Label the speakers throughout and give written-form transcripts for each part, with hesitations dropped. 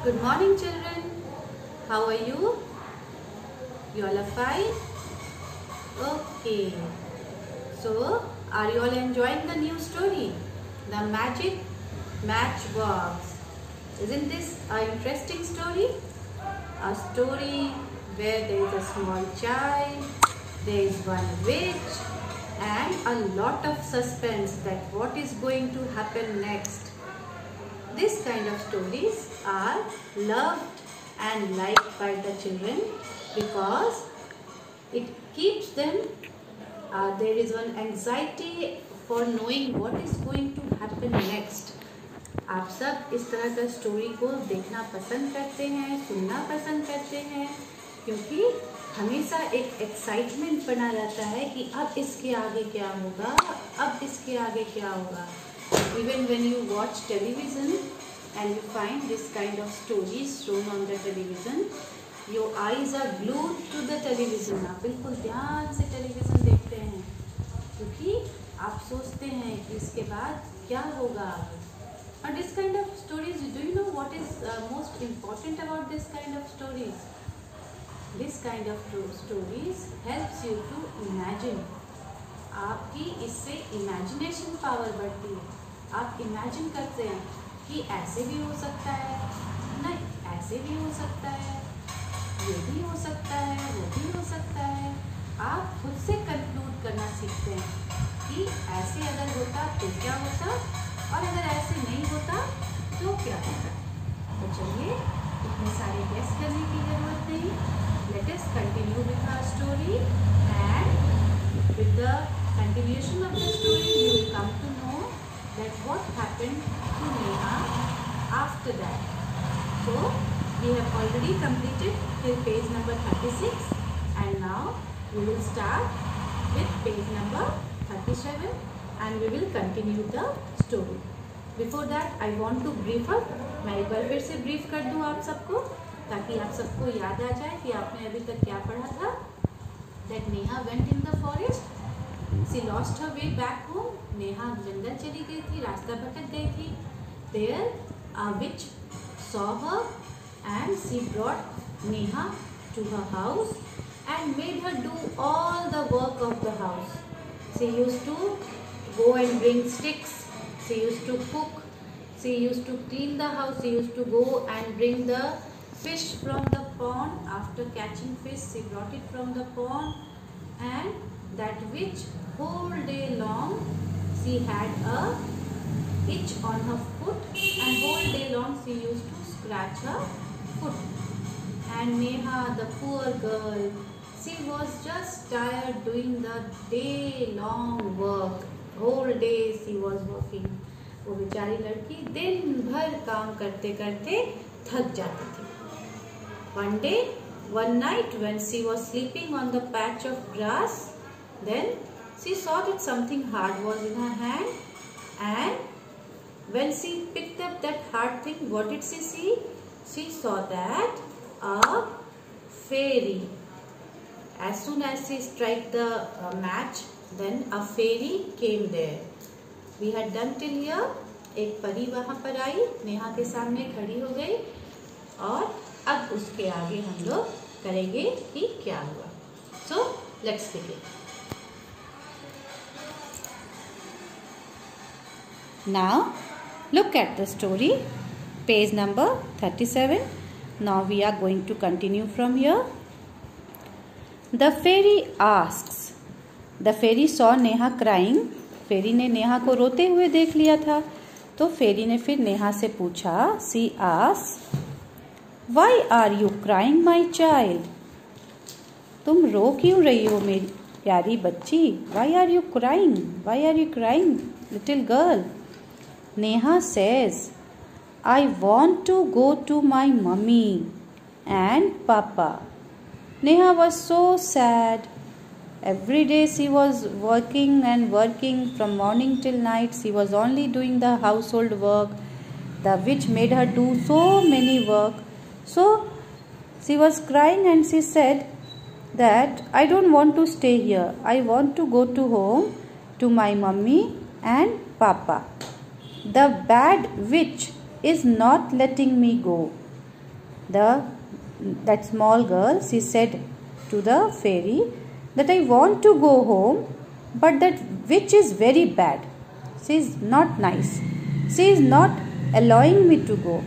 Speaker 1: Good morning, children. How are you? You all are fine? Okay. So, are you all enjoying the new story? The Magic Matchbox. Isn't this an interesting story? A story where there is a small child, there is one witch, and a lot of suspense that what is going to happen next. This kind of stories are loved and liked by the children because it keeps them, there is one anxiety for knowing what is going to happen next. आप सब इस तरह का story को देखना पसंद करते हैं, सुनना पसंद करते हैं क्योंकि हमेशा एक एक्साइटमेंट बना रहता है कि अब इसके आगे क्या होगा, अब इसके आगे क्या होगा. Even when you watch television and you find this kind of stories shown on the television, your eyes are glued to the television. आप बिल्कुल ध्यान से टेलीविज़न देखते हैं क्योंकि आप सोचते हैं कि इसके बाद क्या होगा. And this kind of stories, do you know what is most important about this kind of stories? This kind of stories helps you to imagine. आपकी इससे इमेजिनेशन पावर बढ़ती है. आप इमेजिन करते हैं कि ऐसे भी हो सकता है, नहीं ऐसे भी हो सकता है, ये भी हो सकता है, वो भी हो सकता है. आप खुद से कंक्लूड करना सीखते हैं कि ऐसे अगर होता तो क्या होता और अगर ऐसे नहीं होता तो क्या होता. तो चलिए इतने सारे गेस करने की जरूरत नहीं. Let us continue with our story and with the continuation of the story you will come to know that what happened to Neha after that. So we have already completed till page number 36 and now we will start with page number 37 and we will continue the story. Before that I want to brief up. मैं एक बार फिर से brief कर दूँ आप सबको ताकि आप सबको याद आ जाए कि आपने अभी तक क्या पढ़ा था. That Neha went in the forest. She lost her way back home. Neha जंगल चली गई थी, रास्ता भटक गई थी. There a witch saw her and she brought Neha to her house and made her do all the work of the house. She used to go and bring sticks. She used to cook. She used to clean the house. She used to go and bring the fish from the pond. After catching fish, she brought it from the pond. And that witch whole day long she had a itch on her foot and whole day long she used to scratch her foot. And Neha, the poor girl, she was just tired doing the day long work. Whole day she was working. वो बेचारी लड़की दिन भर काम करते करते थक जाती थी. One night when she was sleeping on the patch of grass, then she saw that something hard was in her hand, and when she picked up that hard thing, what did she see? She saw that a fairy. As soon as she struck the match, then a fairy came there. We had done till here. एक परी वहाँ पर आई, नेहा के सामने खड़ी हो गई और अब उसके आगे हम लोग करेंगे कि क्या हुआ. So let's begin. Now look at the story, page number 37. Now we are going to continue from here. The fairy asks. The fairy saw Neha crying. फेरी ने नेहा को रोते हुए देख लिया था तो फेरी ने फिर नेहा से पूछा. She asked, Why are you crying, my child? तुम रो क्यों रही हो मेरी प्यारी बच्ची? Why are you crying? Why are you crying, little girl? Neha says, I want to go to my mummy and papa. Neha was so sad. Every day she was working and working from morning till night. She was only doing the household work. The witch made her do so many work. So she was crying and she said that I don't want to stay here. I want to go to home to my mummy and papa. The bad witch is not letting me go.
Speaker 2: that small girl, she said to the fairy that I want to go home, but that witch is very bad. She is not nice. She is not allowing me to go.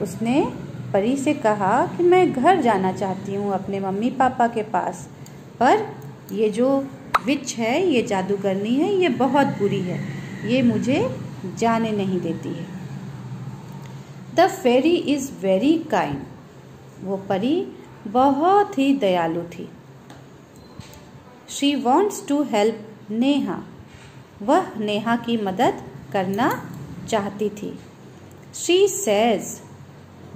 Speaker 2: उसने परी से कहा कि मैं घर जाना चाहती हूँ अपने मम्मी पापा के पास, पर ये जो विच है, ये जादूगरनी है, ये बहुत बुरी है, ये मुझे जाने नहीं देती है। The fairy is very kind. वो परी बहुत ही दयालु थी। She wants to help Neha. वह नेहा की मदद करना चाहती थी। She says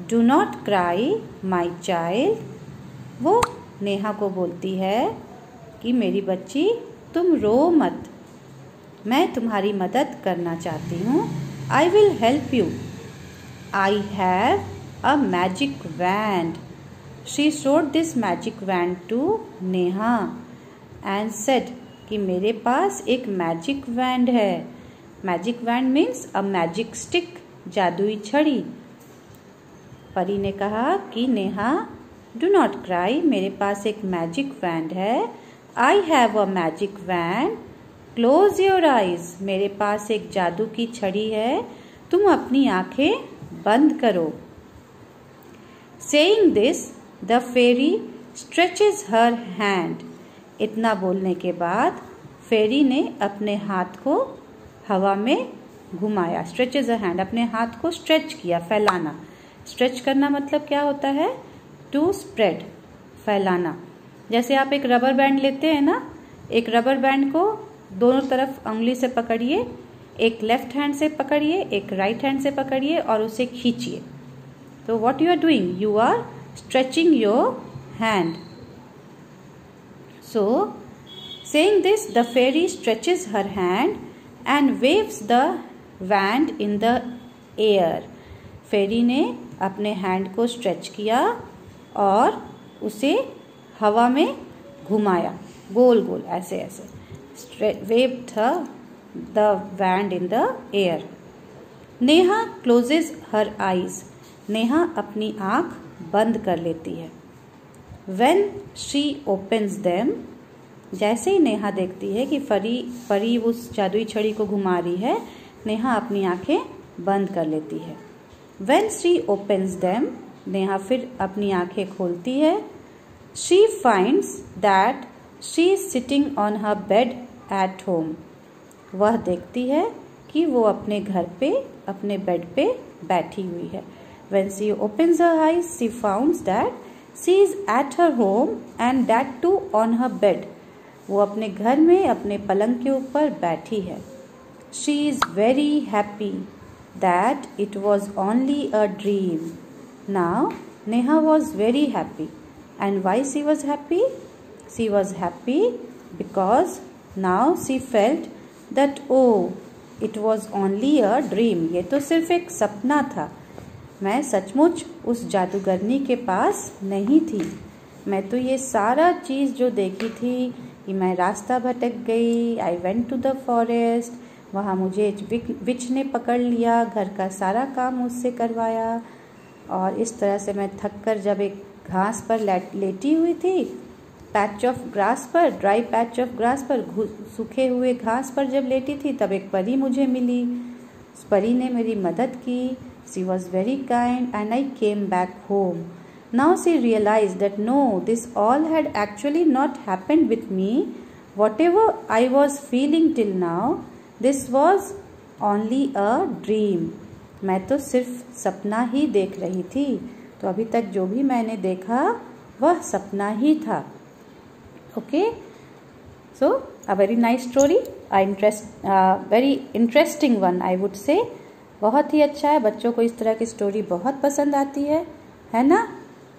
Speaker 2: do not cry my child. वो नेहा को बोलती है कि मेरी बच्ची तुम रो मत, मैं तुम्हारी मदद करना चाहती हूँ। I will help you. I have a magic wand. She showed this magic wand to Neha and said कि मेरे पास एक मैजिक वैंड है। Magic wand means a magic stick, जादुई छड़ी। परी ने कहा कि नेहा डू नॉट क्राई, मेरे पास एक मैजिक वैंड है। आई have a magic wand, close your eyes. मेरे पास एक जादू की छड़ी है, तुम अपनी आंखें बंद करो। Saying this the fairy stretches her hand. इतना बोलने के बाद फेरी ने अपने हाथ को हवा में घुमाया। स्ट्रेचेज हर हैंड, अपने हाथ को स्ट्रेच किया, फैलाना। स्ट्रेच करना मतलब क्या होता है? टू स्प्रेड, फैलाना। जैसे आप एक रबर बैंड लेते हैं ना, एक रबर बैंड को दोनों तरफ उंगली से पकड़िए, एक लेफ्ट हैंड से पकड़िए, एक राइट हैंड से पकड़िए और उसे खींचिए। तो what you are doing? You are stretching your hand. So, saying this, the fairy stretches her hand and waves the wand in the air. फेरी ने अपने हैंड को स्ट्रेच किया और उसे हवा में घुमाया, गोल गोल, ऐसे ऐसे। waved the wand in the air. Neha closes her eyes. Neha अपनी आँख बंद कर लेती है। When she opens them, जैसे ही नेहा देखती है कि परी उस जादुई छड़ी को घुमा रही है, नेहा अपनी आंखें बंद कर लेती है। When she opens them, Neha फिर अपनी आंखें खोलती है। She finds that she is sitting on her bed at home. वह देखती है कि वो अपने घर पे, अपने बेड पे बैठी हुई है। When she opens her eyes, she finds that she is at her home and that too on her bed. वो अपने घर में अपने पलंग के ऊपर बैठी है। She is very happy that it was only a dream. Now Neha was very happy. And why she was happy? She was happy because now she felt that oh, it was only a dream. ये तो सिर्फ एक सपना था। मैं सचमुच उस जादूगरनी के पास नहीं थी। मैं तो ये सारा चीज़ जो देखी थी कि मैं रास्ता भटक गई। I went to the forest, वहाँ मुझे विच ने पकड़ लिया, घर का सारा काम मुझसे करवाया और इस तरह से मैं थककर जब एक घास पर लेटी हुई थी, पैच ऑफ ग्रास पर, ड्राई पैच ऑफ ग्रास पर, सूखे हुए घास पर जब लेटी थी, तब एक परी मुझे मिली। उस परी ने मेरी मदद की। She was very kind and I came back home. Now she realized that no, this all had actually not happened with me. Whatever I was feeling till now, this was only a dream. मैं तो सिर्फ सपना ही देख रही थी। तो अभी तक जो भी मैंने देखा वह सपना ही था। Okay? So, a very nice story. Very interesting one, I would say. बहुत ही अच्छा है। बच्चों को इस तरह की स्टोरी बहुत पसंद आती है ना?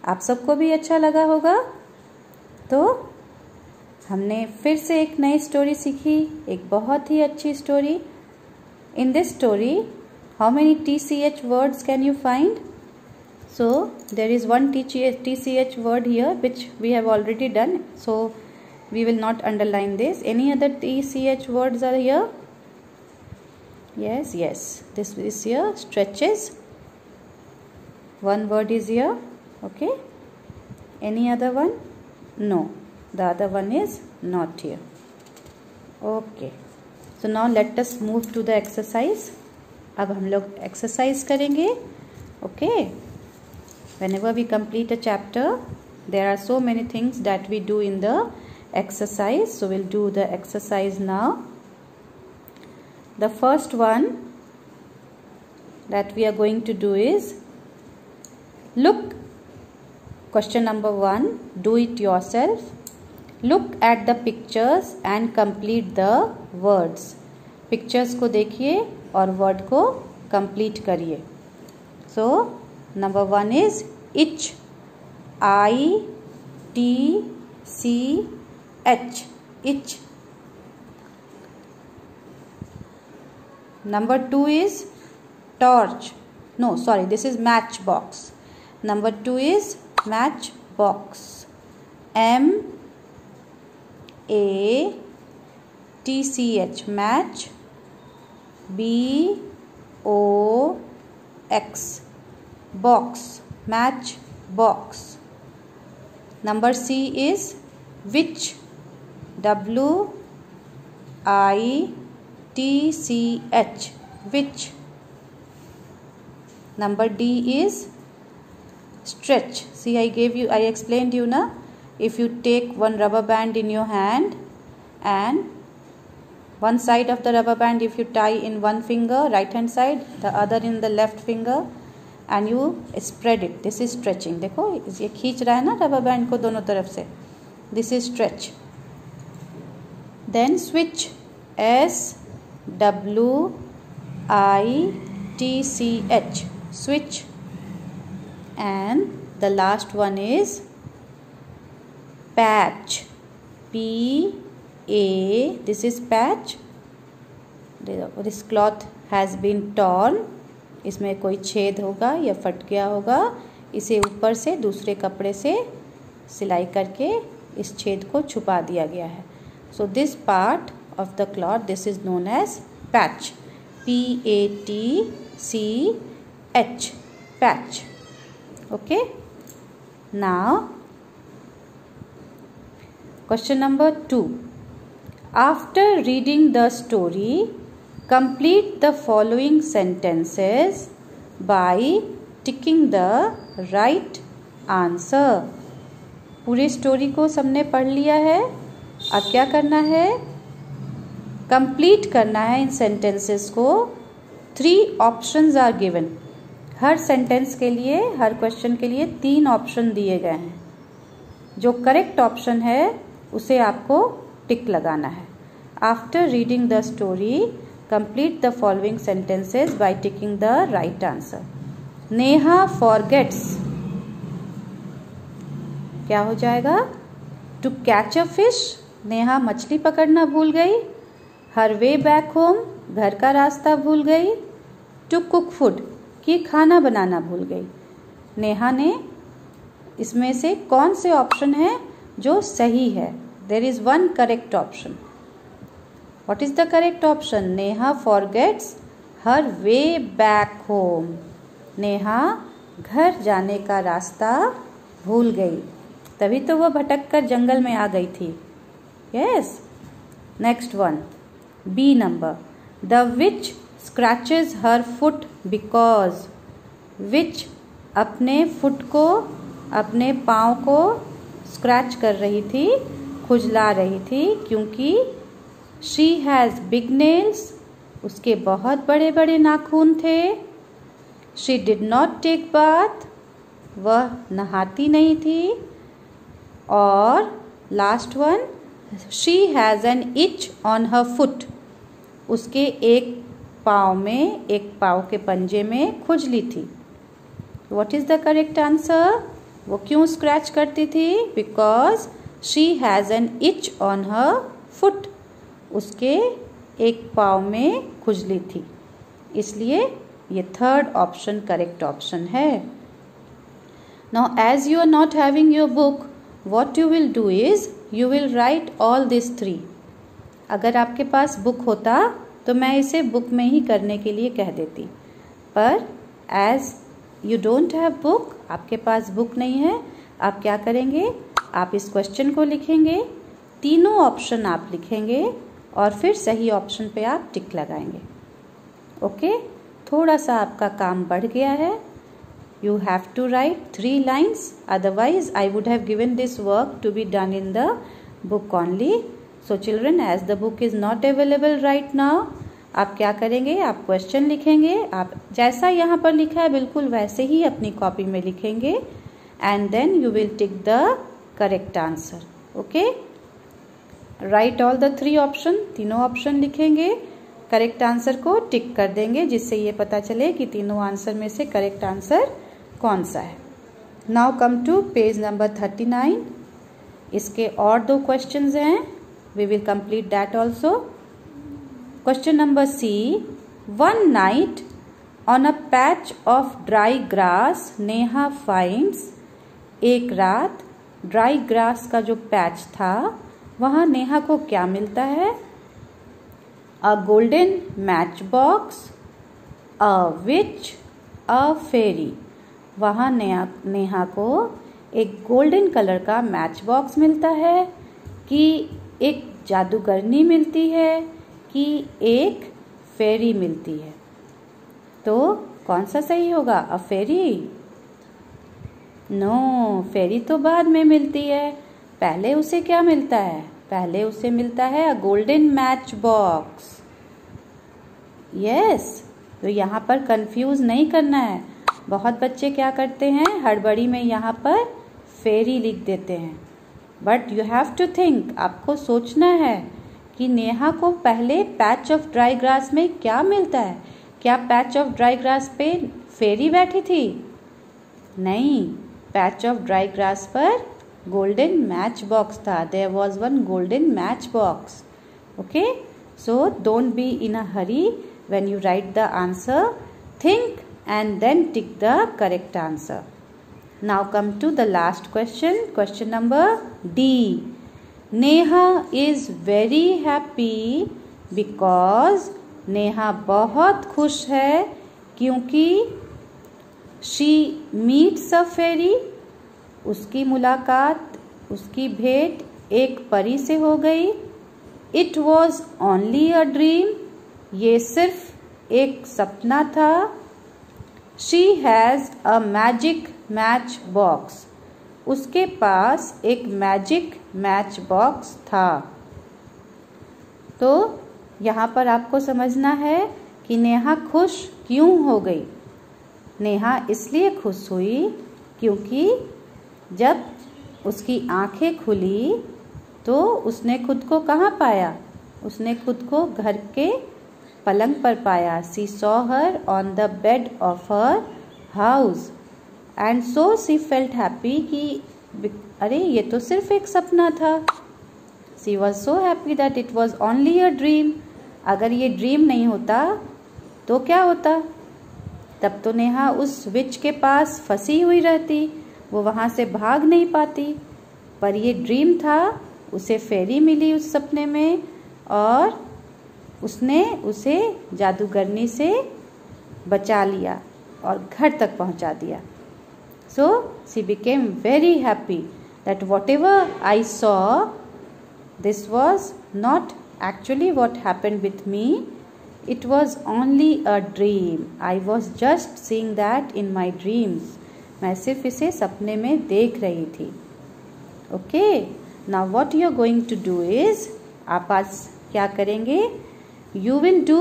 Speaker 2: आप सबको भी अच्छा लगा होगा। तो हमने फिर से एक नई स्टोरी सीखी, एक बहुत ही अच्छी story. In this story, how many TCH words can you find? So there is one TCH word here which we have already done, so we will not underline this. Any other TCH words are here? Yes, this is here, stretches. One word is here, Okay, any other one? No, the other one is not here. Okay, so now let us move to the exercise. अब हम लोग exercise करेंगे. Okay, whenever we complete a chapter, there are so many things that we do in the exercise. So we'll do the exercise now. The first one that we are going to do is look. Question number 1, do it yourself. Look at the pictures and complete the words. Pictures को देखिए और word को complete करिए. So number 1 is itch. I-T-C-H. Itch. Number 2 is torch. No, sorry, this is matchbox. Number 2 is matchbox. M-A-T-C-H. Match. B-O-X. Box. Matchbox. Number C is witch. W-I-T-C-H. Witch. Number D is stretch. See, I explained you na. If you take one rubber band in your hand and one side of the rubber band if you tie in one finger, right hand side, the other in the left finger, and you spread it, this is stretching. देखो ये खींच रहा है ना rubber band को दोनों तरफ से. This is stretch. Then switch. S-W-I-T-C-H. Switch. And the last one is patch. P-A. This is patch. This cloth has been torn. इसमें कोई छेद होगा या फट गया होगा. इसे ऊपर से दूसरे कपड़े से सिलाई करके इस छेद को छुपा दिया गया है. So this part of the cloth, this is known as patch. P-A-T-C-H. Patch. Okay. Now question number 2. After reading the story, complete the following sentences by ticking the right answer. पूरी स्टोरी को सबने पढ़ लिया है. अब क्या करना है? कंप्लीट करना है इन सेंटेंसेस को. 3 ऑप्शंस आर गिवन. हर सेंटेंस के लिए, हर क्वेश्चन के लिए 3 ऑप्शन दिए गए हैं. जो करेक्ट ऑप्शन है उसे आपको टिक लगाना है. After reading the story, complete the following sentences by ticking the right answer. Neha forgets. क्या हो जाएगा? To catch a fish. Neha मछली पकड़ना भूल गई. Her way back home. घर का रास्ता भूल गई. To cook food. कि खाना बनाना भूल गई. नेहा ने इसमें से कौन से ऑप्शन है जो सही है? There is one correct option. What is the correct option? Neha forgets her way back home. Neha घर जाने का रास्ता भूल गई. तभी तो वह भटक कर जंगल में आ गई थी. Yes. Next one, B number. The witch scratches her foot because. Witch अपने फुट को, अपने पाँव को स्क्रैच कर रही थी, खुजला रही थी, क्योंकि शी हैज़ बिग नेल्स. उसके बहुत बड़े बड़े नाखून थे. She did not take bath. वह नहाती नहीं थी. और last one, she has an itch on her foot. उसके एक पाँव में, एक पाँव के पंजे में खुजली थी. What is the correct answer? वो क्यों स्क्रैच करती थी? Because she has an itch on her foot. उसके एक पाँव में खुजली थी, इसलिए ये थर्ड ऑप्शन करेक्ट ऑप्शन है. Now as you are not having your book, what you will do is you will write all these 3. अगर आपके पास बुक होता तो मैं इसे बुक में ही करने के लिए कह देती, पर as you don't have book, आपके पास बुक नहीं है, आप क्या करेंगे, आप इस क्वेश्चन को लिखेंगे, तीनों ऑप्शन आप लिखेंगे और फिर सही ऑप्शन पे आप टिक लगाएंगे। ओके, थोड़ा सा आपका काम बढ़ गया है। You have to write 3 lines, otherwise I would have given this work to be done in the book only. So children, as the book is not available right now, आप क्या करेंगे, आप क्वेश्चन लिखेंगे, आप जैसा यहाँ पर लिखा है बिल्कुल वैसे ही अपनी कॉपी में लिखेंगे and then you will tick the correct answer. Okay? Write all the 3 option, तीनों ऑप्शन लिखेंगे, करेक्ट आंसर को टिक कर देंगे जिससे ये पता चले कि तीनों आंसर में से करेक्ट आंसर कौन सा है। Now come to page number 39। इसके और 2 क्वेश्चंस हैं, we will complete that also. Question number C, one night on a patch of dry grass Neha finds, एक रात ड्राई ग्रास का जो पैच था वहां नेहा को क्या मिलता है, अ गोल्डन मैच बॉक्स, अ विच, अ फेरी। वहाँ नेहा को एक गोल्डन कलर का मैच बॉक्स मिलता है, कि एक जादूगरनी मिलती है, कि एक फेरी मिलती है। तो कौन सा सही होगा, अ फेरी? नो, फेरी तो बाद में मिलती है, पहले उसे क्या मिलता है, पहले उसे मिलता है अ गोल्डन मैच बॉक्स। यस, तो यहाँ पर कंफ्यूज नहीं करना है। बहुत बच्चे क्या करते हैं, हड़बड़ी में यहाँ पर फेरी लिख देते हैं, but you have to think, आपको सोचना है कि नेहा को पहले पैच ऑफ ड्राई ग्रास में क्या मिलता है। क्या पैच ऑफ ड्राई ग्रास पे फेरी बैठी थी? नहीं, पैच ऑफ ड्राई ग्रास पर गोल्डन मैच बॉक्स था, there was one golden match box. Okay, so don't be in a hurry when you write the answer, think and then tick the correct answer. Now come to the last question, question number D. Neha is very happy because Neha बहुत खुश है क्योंकि she meets a fairy, उसकी मुलाकात, उसकी भेंट एक परी से हो गई। It was only a dream, ये सिर्फ एक सपना था। She has a magic match box, उसके पास एक मैजिक मैच बॉक्स था। तो यहाँ पर आपको समझना है कि नेहा खुश क्यों हो गई। नेहा इसलिए खुश हुई क्योंकि जब उसकी आंखें खुली तो उसने खुद को कहाँ पाया, उसने खुद को घर के पलंग पर पाया। She saw her on the bed of her house and so she felt happy कि अरे ये तो सिर्फ एक सपना था। She was so happy that it was only a dream. अगर ये ड्रीम नहीं होता तो क्या होता, तब तो नेहा उस विच के पास फंसी हुई रहती, वो वहाँ से भाग नहीं पाती। पर ये ड्रीम था, उसे फेरी मिली उस सपने में और उसने उसे जादूगरनी से बचा लिया और घर तक पहुंचा दिया। So she became very happy that whatever I saw, this was not actually what happened with me, it was only a dream, I was just seeing that in my dreams, मैं सिर्फ इसे सपने में देख रही थी। Okay, now what you are going to do is, आप आज क्या करेंगे, you will do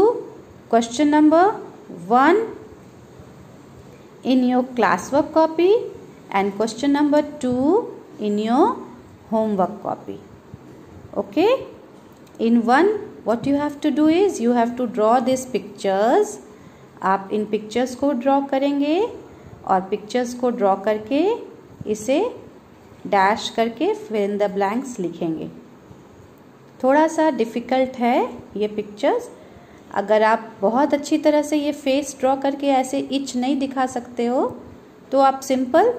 Speaker 2: question number 1 in your classwork copy and question number 2 in your homework copy. Okay, in one what you have to do is you have to draw these pictures. आप इन pictures को draw करेंगे और pictures को draw करके इसे dash करके fill in the blanks लिखेंगे। थोड़ा सा डिफ़िकल्ट है ये पिक्चर्स, अगर आप बहुत अच्छी तरह से ये फेस ड्रॉ करके ऐसे इच नहीं दिखा सकते हो तो आप सिंपल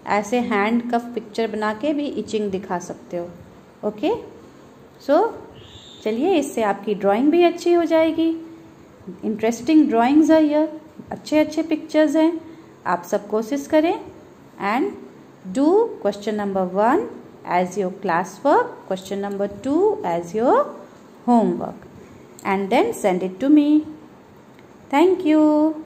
Speaker 2: ऐसे हैंड कफ पिक्चर बना के भी इचिंग दिखा सकते हो। ओके, सो चलिए, इससे आपकी ड्राइंग भी अच्छी हो जाएगी। इंटरेस्टिंग ड्राइंग्स है ये, अच्छे अच्छे पिक्चर्स हैं आप सब कोशिश करें and do question number 1 as your class work, question number 2 as your homework, and then send it to me. Thank you.